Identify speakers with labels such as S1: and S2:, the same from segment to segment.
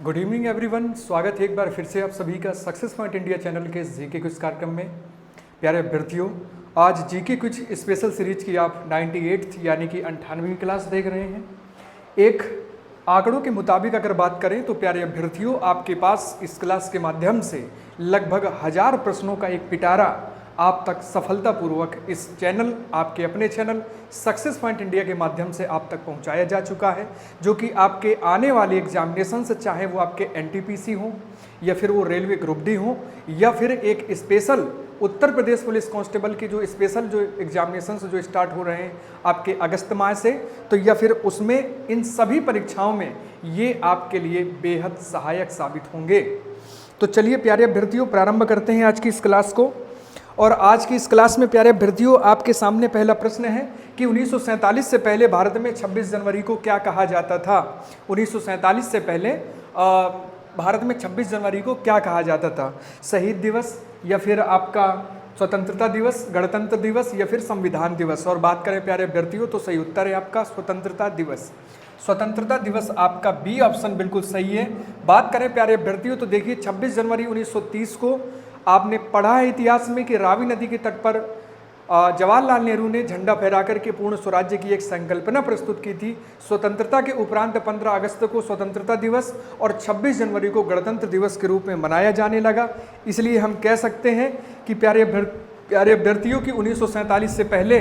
S1: Good evening everyone. स्वागत है एक बार फिर से आप सभी का सक्सेस पॉइंट इंडिया चैनल के जीके क्विज कार्यक्रम में। प्यारे अभ्यर्थियों, आज जीके क्विज स्पेशल सीरीज की आप 98th यानी कि 98वीं क्लास देख रहे हैं। एक आंकड़ों के मुताबिक अगर बात करें तो प्यारे अभ्यर्थियों, आपके पास इस क्लास के माध्यम से लगभग 1000 प्रश्नों का एक पिटारा आप तक सफलतापूर्वक इस चैनल, आपके अपने चैनल सक्सेस पॉइंट इंडिया के माध्यम से आप तक पहुंचाया जा चुका है, जो कि आपके आने वाले एग्जामिनेशन से, चाहे वो आपके एनटीपीसी हों या फिर वो रेलवे ग्रुप डी हों या फिर एक special Uttar Pradesh police constable की जो स्पेशल जो एग्जामिनेशन जो स्टार्ट हो रहे हैं आपके अगस्त माह से, तो या फिर उसमें, इन सभी परीक्षाओं में ये आपके लिए बेहद सहायक साबित होंगे। तो चलिए प्यारे अभ्यर्थियों, प्रारंभ करते हैं आज की इस क्लास को। और आज की इस क्लास में प्यारे अभ्यर्थियों, आपके सामने पहला प्रश्न है कि 1947 से पहले भारत में 26 जनवरी को क्या कहा जाता था। 1947 से पहले भारत में 26 जनवरी को क्या कहा जाता था? शहीद दिवस, या फिर आपका स्वतंत्रता दिवस, गणतंत्र दिवस, या फिर संविधान दिवस। और बात करें प्यारे अभ्यर्थियों तो सही उत्तर है आपका स्वतंत्रता दिवस। स्वतंत्रता दिवस आपका बी ऑप्शन बिल्कुल सही है। बात करें प्यारे अभ्यर्थियों तो देखिए, 26 जनवरी 1930 को आपने पढ़ा है इतिहास में कि रावी नदी के तट पर जवाहरलाल नेहरू ने झंडा फहराकर के पूर्ण स्वराज्य की एक संकल्पना प्रस्तुत की थी। स्वतंत्रता के उपरांत 15 अगस्त को स्वतंत्रता दिवस और 26 जनवरी को गणतंत्र दिवस के रूप में मनाया जाने लगा। इसलिए हम कह सकते हैं कि प्यारे अभ्यर्थियों की 1947 से पहले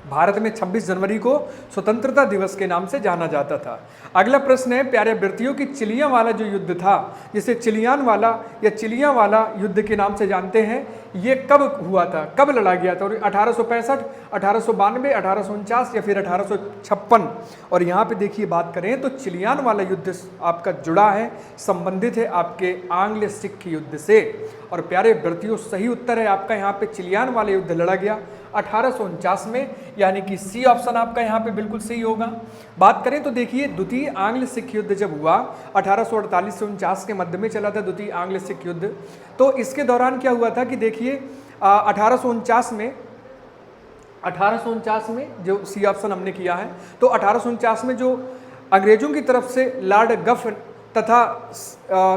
S1: भारत में 26 जनवरी को स्वतंत्रता दिवस के नाम से जाना जाता था। अगला प्रश्न है प्यारे अभ्यर्थियों की चिलियां वाला जो युद्ध था, जिसे चिलियान वाला या चिलियां वाला युद्ध के नाम से जानते हैं, ये कब हुआ था, कब लड़ा गया था? 1865, 1892, 1849 या फिर 1856। और यहाँ पे देखिए, बात करें तो चिलियान वाला युद्ध आपका जुड़ा है, संबंधित है आपके आंग्ल सिख युद्ध से। और प्यारे अभ्यर्थियों, सही उत्तर है आपका यहाँ पे चिलियान वाला युद्ध लड़ा गया 1849 में, यानी कि सी ऑप्शन आपका यहाँ पे बिल्कुल सही होगा। बात करें तो देखिए, द्वितीय आंग्ल सिख युद्ध जब हुआ 1848 से 49 के मध्य में चला था द्वितीय आंग्ल सिख युद्ध। तो इसके दौरान क्या हुआ था कि देखिए 1849 में जो सी ऑप्शन हमने किया है, तो 1849 में जो अंग्रेजों की तरफ से लॉर्ड गफ तथा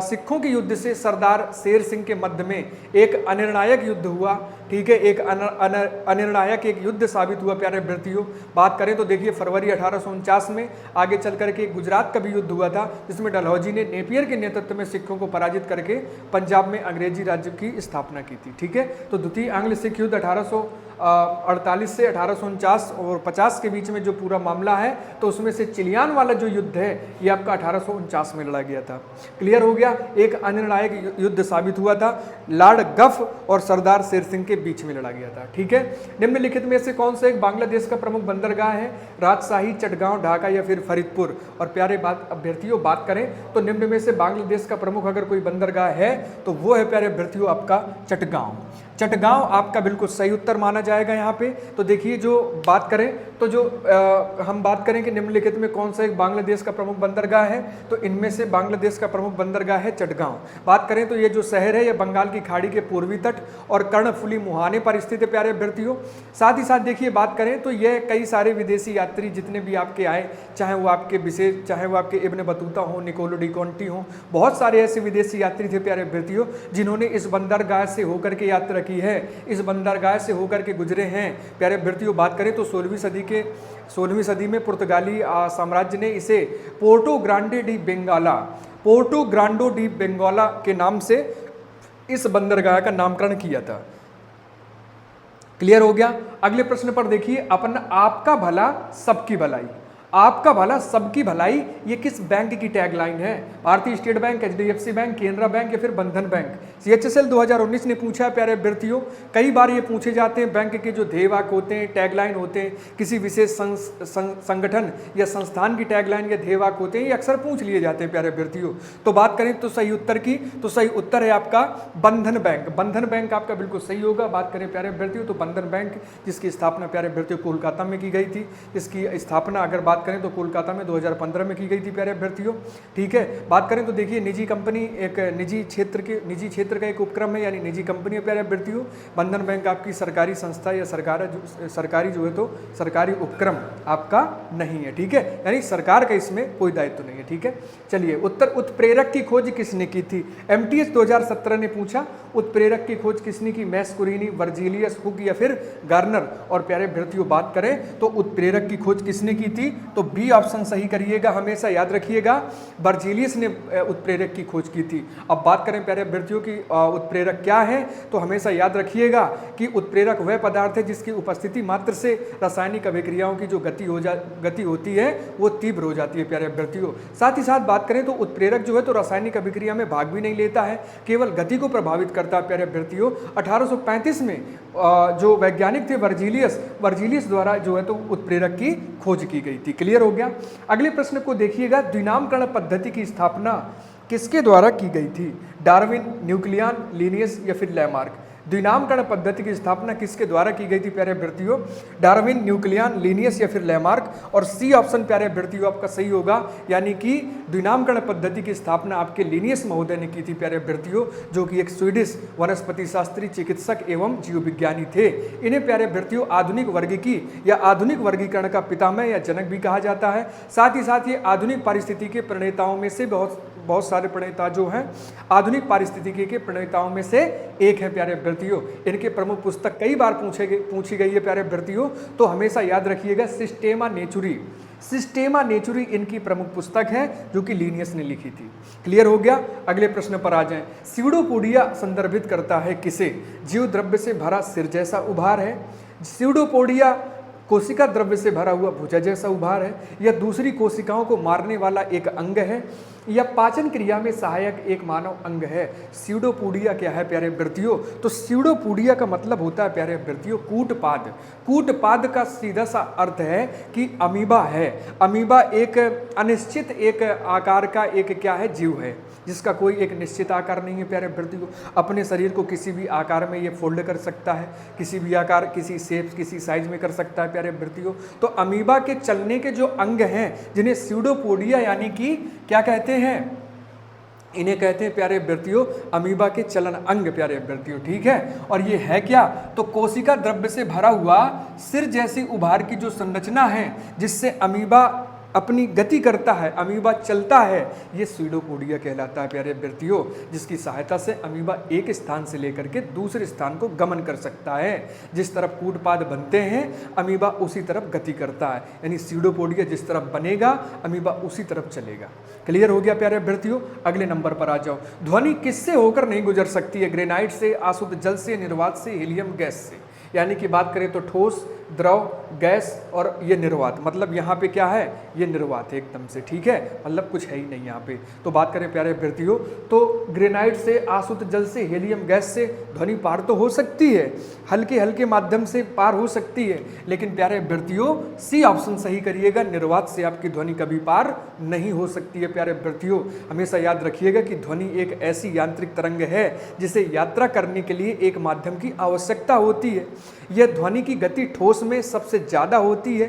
S1: सिखों के युद्ध से सरदार शेर सिंह के मध्य में एक अनिर्णायक युद्ध हुआ। ठीक है, एक अनिर्णायक एक युद्ध साबित हुआ प्यारे अभ्यर्थियों। बात करें तो देखिए, फरवरी 1849 में आगे चल करके गुजरात का भी युद्ध हुआ था, जिसमें डलहौजी ने नेपियर के नेतृत्व में सिखों को पराजित करके पंजाब में अंग्रेजी राज्य की स्थापना की थी। ठीक है, तो द्वितीय आंग्ल सिख युद्ध 1848 से 1849 और 50 के बीच में जो पूरा मामला है, तो उसमें से चिलियान वाला जो युद्ध है ये आपका 1849 में लड़ा गया था। क्लियर हो गया? एक अनिर्णायक युद्ध साबित हुआ था, लॉर्ड गफ और सरदार शेर सिंह के बीच में लड़ा गया था। ठीक है, निम्नलिखित में से कौन सा एक बांग्लादेश का प्रमुख बंदरगाह है? राजशाही, चटगांव, ढाका या फिर फरीदपुर। और प्यारे अभ्यर्थियों, बात करें तो निम्न में से बांग्लादेश का प्रमुख अगर कोई बंदरगाह है तो वो है प्यारे अभ्यर्थियों आपका चटगांव। चटगांव आपका बिल्कुल सही उत्तर माना जाएगा यहाँ पे। तो देखिए, जो बात करें तो हम बात करें कि निम्नलिखित में कौन सा एक बांग्लादेश का प्रमुख बंदरगाह है, तो इनमें से बांग्लादेश का प्रमुख बंदरगाह है चटगांव। बात करें तो ये जो शहर है ये बंगाल की खाड़ी के पूर्वी तट और कर्णफुली मुहाने पर स्थित है प्यारे अभ्यर्थियों। साथ ही साथ देखिए, बात करें तो यह कई सारे विदेशी यात्री जितने भी आपके आए, चाहे वो आपके इब्न बतूता हो, निकोलो डी कॉन्टी हो, बहुत सारे ऐसे विदेशी यात्री थे प्यारे अभ्यर्थियों जिन्होंने इस बंदरगाह से होकर के यात्रा की है, इस बंदरगाह से होकर के गुजरे हैं प्यारे अभ्यर्थियों। बात करें तो 16वीं सदी में पुर्तगाली साम्राज्य ने इसे पोर्टो ग्रांडे डी बेंगोला के नाम से इस बंदरगाह का नामकरण किया था। क्लियर हो गया? अगले प्रश्न पर देखिए, आपका भला सबकी भलाई। आपका भला सबकी भलाई, ये किस बैंक की टैगलाइन है? भारतीय state bank, HDFC bank, Canara bank या फिर बंधन बैंक। सीएचएसएल 2019 ने पूछा है प्यारे अभ्यर्थियों। कई बार ये पूछे जाते हैं, बैंक के जो ध्येयवाक्य होते हैं, टैगलाइन होते हैं, किसी विशेष संगठन या संस्थान की टैगलाइन या ध्येयवाक्य होते हैं, ये अक्सर पूछ लिए जाते हैं प्यारे अभ्यर्थियों। तो बात करें तो सही उत्तर की, तो सही उत्तर है आपका बंधन बैंक। बंधन बैंक आपका बिल्कुल सही होगा। बात करें प्यारे अभ्यर्थियों तो बंधन बैंक, जिसकी स्थापना प्यारे अभ्यर्थियों कोलकाता में की गई थी, इसकी स्थापना अगर बात बात करें तो कोलकाता में 2015 में की गई थी प्यारे अभ्यर्थियों। ठीक है, बात करें तो देखिए निजी कंपनी एक निजी क्षेत्र का एक उपक्रम है, यानी निजी कंपनी है प्यारे अभ्यर्थियों। बंधन बैंक आपकी सरकारी संस्था या सरकारी जो है तो सरकारी उपक्रम आपका नहीं है। ठीक है, यानी सरकार का इसमें कोई दायित्व नहीं है। ठीक है, चलिए उत्प्रेरक की खोज किसने की थी? MTS 2017 ने पूछा उत्प्रेरक की खोज किसने की? मैस्कुरीनी, वर्जीलियस, हुक या फिर गार्नर। और प्यारे अभ्यर्थियों बात करें तो उत्प्रेरक की खोज किसने की थी? तो बी ऑप्शन सही करिएगा, हमेशा याद रखिएगा, वर्जीलियस ने उत्प्रेरक की खोज की थी। अब बात करें प्यारे अभ्यर्थियों की उत्प्रेरक क्या है, तो हमेशा याद रखिएगा कि उत्प्रेरक वह पदार्थ है जिसकी उपस्थिति मात्र से रासायनिक अभिक्रियाओं की जो गति होती है वो तीव्र हो जाती है प्यारे अभ्यर्थियों। साथ ही साथ बात करें तो उत्प्रेरक जो है तो रासायनिक अभिक्रिया में भाग भी नहीं लेता है, केवल गति को प्रभावित करता है प्यारे अभ्यर्थियों। 1835 में जो वैज्ञानिक थे वर्जीलियस द्वारा जो है तो उत्प्रेरक की खोज की गई थी। क्लियर हो गया? अगले प्रश्न को देखिएगा, द्विनामकरण पद्धति की स्थापना किसके द्वारा की गई थी? डार्विन, न्यूक्लियन, लिनियस या फिर लैमार्क। द्विनामकरण पद्धति की स्थापना किसके द्वारा की गई थी प्यारे अभ्यर्थियों? डार्विन, न्यूक्लियन, लिनियस या फिर लैमार्क। और सी ऑप्शन प्यारे अभ्यर्थियों आपका सही होगा, यानी कि द्विनामकरण पद्धति की स्थापना आपके लिनियस महोदय ने की थी प्यारे अभ्यर्थियों, जो कि एक स्वीडिश वनस्पति शास्त्री, चिकित्सक एवं जीवविज्ञानी थे। इन्हें प्यारे अभ्यर्थियों आधुनिक वर्गीकी या आधुनिक वर्गीकरण का पितामह या जनक भी कहा जाता है। साथ ही साथ ये आधुनिक पारिस्थितिकी के प्रणेताओं में से बहुत सारे प्रणेता जो हैं आधुनिक पारिस्थितिकी के प्रणेताओं में से एक है प्यारे अभ्यर्थियों। इनके प्रमुख पुस्तक कई बार पूछी गई है प्यारे अभ्यर्थियों, तो हमेशा याद रखिएगा सिस्टेमा नेचुरी इनकी प्रमुख पुस्तक है जो कि लिनियस ने लिखी थी। क्लियर हो गया? अगले प्रश्न पर आ जाएं। स्यूडोपोडिया संदर्भित करता है किसे? जीव द्रव्य से भरा सिर जैसा उभार है, स्यूडोपोडिया कोशिका द्रव्य से भरा हुआ भुजा जैसा उभार है, या दूसरी कोशिकाओं को मारने वाला एक अंग है, या पाचन क्रिया में सहायक एक मानव अंग है। स्यूडोपोडिया क्या है प्यारे अभ्यर्थियों? तो स्यूडोपोडिया का मतलब होता है प्यारे अभ्यर्थियों कूटपाद। कूटपाद का सीधा सा अर्थ है कि अमीबा है। अमीबा एक अनिश्चित एक आकार का एक क्या है? जीव है, जिसका कोई एक निश्चित आकार नहीं है प्यारे अभ्यर्थियों। अपने शरीर को किसी भी आकार में ये फोल्ड कर सकता है, किसी भी आकार, किसी शेप, किसी साइज में कर सकता है प्यारे अभ्यर्थियों। तो अमीबा के चलने के जो अंग हैं जिन्हें स्यूडोपोडिया यानी कि क्या कहते हैं? इन्हें कहते हैं प्यारे अभ्यर्थियों अमीबा के चलन अंग प्यारे अभ्यर्थियों। ठीक है, और ये है क्या? तो कोशिका द्रव्य से भरा हुआ सिर जैसी उभार की जो संरचना है जिससे अमीबा अपनी गति करता है, अमीबा चलता है, ये स्यूडोपोडिया कहलाता है प्यारे अभ्यर्थियों, जिसकी सहायता से अमीबा एक स्थान से लेकर के दूसरे स्थान को गमन कर सकता है। जिस तरफ कूटपाद बनते हैं अमीबा उसी तरफ गति करता है, यानी स्यूडोपोडिया जिस तरफ बनेगा अमीबा उसी तरफ चलेगा। क्लियर हो गया प्यारे अभ्यर्थियों? अगले नंबर पर आ जाओ। ध्वनि किससे होकर नहीं गुजर सकती है? ग्रेनाइट से, आशुद्ध जल से, निर्वात से, हीलियम गैस से। यानी कि बात करें तो ठोस, द्रव, गैस और ये निर्वात, मतलब यहाँ पे क्या है? ये निर्वात है एकदम से। ठीक है, मतलब कुछ है ही नहीं यहाँ पे। तो बात करें प्यारे अभ्यर्थियों तो ग्रेनाइट से, आशुद्ध जल से, हीलियम गैस से ध्वनि पार तो हो सकती है, हल्के हल्के माध्यम से पार हो सकती है, लेकिन प्यारे अभ्यर्थियों सी ऑप्शन सही करिएगा, निर्वात से आपकी ध्वनि कभी पार नहीं हो सकती है प्यारे अभ्यर्थियों। हमेशा याद रखिएगा कि ध्वनि एक ऐसी यांत्रिक तरंग है जिसे यात्रा करने के लिए एक माध्यम की आवश्यकता होती है। यह ध्वनि की गति ठोस में सबसे ज़्यादा होती है,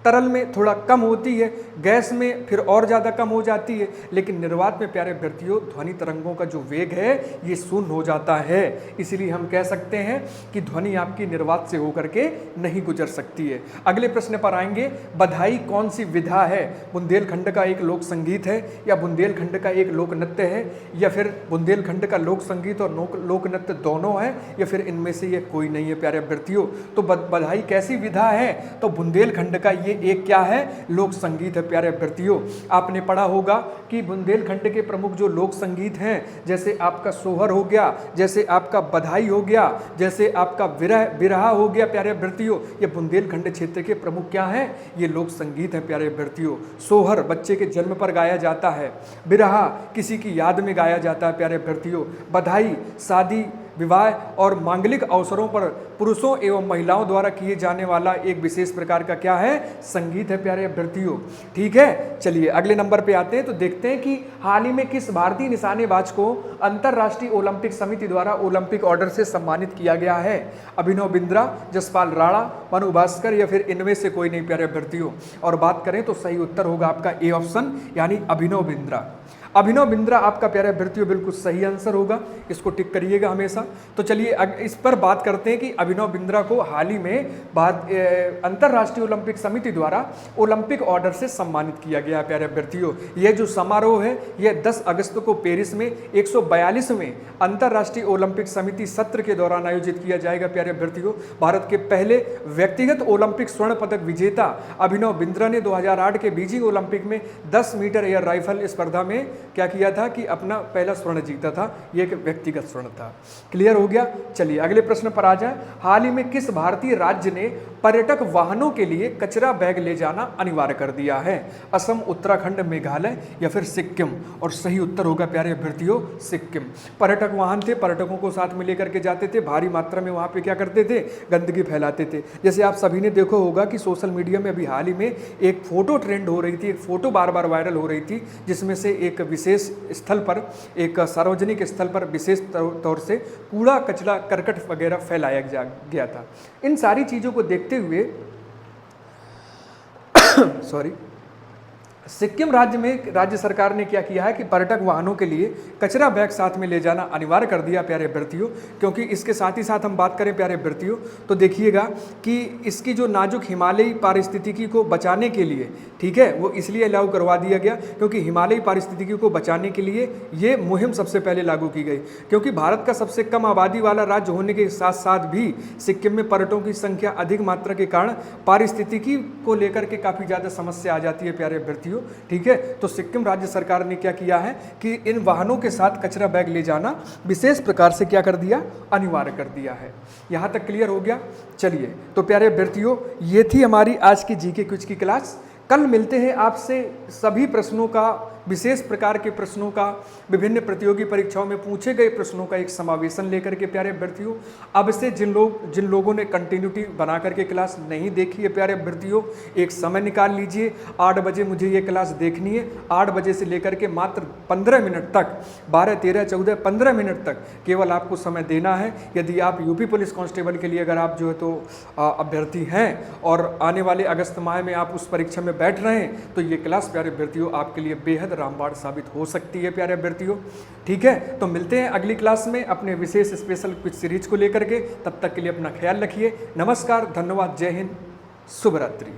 S1: तरल में थोड़ा कम होती है, गैस में फिर और ज़्यादा कम हो जाती है, लेकिन निर्वात में प्यारे अभ्यर्थियों ध्वनि तरंगों का जो वेग है ये शून्य हो जाता है। इसीलिए हम कह सकते हैं कि ध्वनि आपकी निर्वात से होकर के नहीं गुजर सकती है। अगले प्रश्न पर आएंगे, बधाई कौन सी विधा है? बुंदेलखंड का एक लोक संगीत है, या बुंदेलखंड का एक लोक नृत्य है, या फिर बुंदेलखंड का लोक संगीत और लोक नृत्य दोनों है, या फिर इनमें से ये कोई नहीं है प्यारे अभ्यर्थियों। तो बधाई कैसी विधा है? तो बुंदेलखंड का ये एक क्या है? लोक संगीत है प्यारे अभ्यर्थियों। आपने पढ़ा होगा कि बुंदेलखंड के प्रमुख जो लोक संगीत हैं, जैसे आपका सोहर हो गया, जैसे आपका बधाई हो गया, जैसे आपका बिरहा हो गया प्यारे अभ्यर्थियों, ये बुंदेलखंड क्षेत्र के प्रमुख क्या हैं? ये लोक संगीत है प्यारे अभ्यर्थियों। सोहर बच्चे के जन्म पर गाया जाता है, बिरहा किसी की याद में गाया जाता है प्यारे अभ्यर्थियों, बधाई शादी, विवाह और मांगलिक अवसरों पर पुरुषों एवं महिलाओं द्वारा किए जाने वाला एक विशेष प्रकार का क्या है, संगीत है प्यारे अभ्यर्थियों। ठीक है, चलिए अगले नंबर पे आते हैं। तो देखते हैं कि हाल ही में किस भारतीय निशानेबाज को अंतरराष्ट्रीय ओलंपिक समिति द्वारा ओलंपिक ऑर्डर से सम्मानित किया गया है। अभिनव बिंद्रा, जसपाल राणा, मनु भास्कर या फिर इनमें से कोई नहीं प्यारे अभ्यर्थियों। और बात करें तो सही उत्तर होगा आपका ए ऑप्शन, यानी अभिनव बिंद्रा। अभिनव बिंद्रा आपका प्यारे अभ्यर्थियों बिल्कुल सही आंसर होगा, इसको टिक करिएगा हमेशा। तो चलिए इस पर बात करते हैं कि अभिनव बिंद्रा को हाल ही में अंतरराष्ट्रीय ओलंपिक समिति द्वारा ओलंपिक ऑर्डर से सम्मानित किया गया है प्यारे अभ्यर्थियों। यह जो समारोह है यह 10 अगस्त को पेरिस में 142वें अंतरराष्ट्रीय ओलंपिक समिति सत्र के दौरान आयोजित किया जाएगा प्यारे अभ्यर्थियों। भारत के पहले व्यक्तिगत ओलंपिक स्वर्ण पदक विजेता अभिनव बिंद्रा ने 2008 के बीजिंग ओलंपिक में 10 मीटर एयर राइफल स्पर्धा में क्या किया था कि अपना पहला स्वर्ण जीता था। यह एक व्यक्तिगत स्वर्ण था। क्लियर हो गया। चलिए अगले प्रश्न पर आ जाए। हाल ही में किस भारतीय राज्य ने पर्यटक वाहनों के लिए कचरा बैग ले जाना अनिवार्य कर दिया है? असम, उत्तराखंड, मेघालय या फिर सिक्किम? और सही उत्तर होगा प्यारे अभ्यर्थियों सिक्किम। पर्यटक वाहन थे, पर्यटकों को साथ में लेकर के जाते थे, भारी मात्रा में वहां पे क्या करते थे, गंदगी फैलाते थे। जैसे आप सभी ने देखा होगा कि सोशल मीडिया में अभी हाल ही में एक फोटो ट्रेंड हो रही थी, एक फोटो बार बार वायरल हो रही थी, जिसमें से एक विशेष स्थल पर, एक सार्वजनिक स्थल पर विशेष तौर से कूड़ा कचरा करकट वगैरह फैलाया गया था। इन सारी चीज़ों को देखते हुए सॉरी, सिक्किम राज्य में राज्य सरकार ने क्या किया है कि पर्यटक वाहनों के लिए कचरा बैग साथ में ले जाना अनिवार्य कर दिया प्यारे अभ्यर्थियों। क्योंकि इसके साथ ही साथ हम बात करें प्यारे अभ्यर्थियों तो देखिएगा कि इसकी जो नाजुक हिमालयी पारिस्थितिकी को बचाने के लिए, ठीक है, वो इसलिए लागू करवा दिया गया क्योंकि हिमालयी पारिस्थितिकी को बचाने के लिए ये मुहिम सबसे पहले लागू की गई। क्योंकि भारत का सबसे कम आबादी वाला राज्य होने के साथ साथ भी सिक्किम में पर्यटकों की संख्या अधिक मात्रा के कारण पारिस्थितिकी को लेकर के काफ़ी ज़्यादा समस्या आ जाती है प्यारे अभ्यर्थियों। ठीक है, तो सिक्किम राज्य सरकार ने क्या किया है कि इन वाहनों के साथ कचरा बैग ले जाना विशेष प्रकार से क्या कर दिया, अनिवार्य कर दिया है। यहां तक क्लियर हो गया। चलिए तो प्यारे अभ्यर्थियों ये थी हमारी आज की जीके क्विज की क्लास। कल मिलते हैं आपसे सभी प्रश्नों का, विशेष प्रकार के प्रश्नों का, विभिन्न प्रतियोगी परीक्षाओं में पूछे गए प्रश्नों का एक समावेशन लेकर के प्यारे अभ्यर्थियों। अब से जिन लोगों ने कंटिन्यूटी बना करके क्लास नहीं देखी है प्यारे अभ्यर्थियों, एक समय निकाल लीजिए। 8 बजे मुझे ये क्लास देखनी है। 8 बजे से लेकर के मात्र 15 मिनट तक, 12, 13, 14, 15 मिनट तक केवल आपको समय देना है। यदि आप यूपी पुलिस कांस्टेबल के लिए अगर आप जो है तो अभ्यर्थी हैं और आने वाले अगस्त माह में आप उस परीक्षा में बैठ रहे हैं, तो ये क्लास प्यारे अभ्यर्थियों आपके लिए बेहद रामबाण साबित हो सकती है प्यारे अभ्यर्थियों। ठीक है, तो मिलते हैं अगली क्लास में अपने विशेष स्पेशल क्विज सीरीज को लेकर के। तब तक के लिए अपना ख्याल रखिए। नमस्कार, धन्यवाद, जय हिंद, शुभ रात्रि।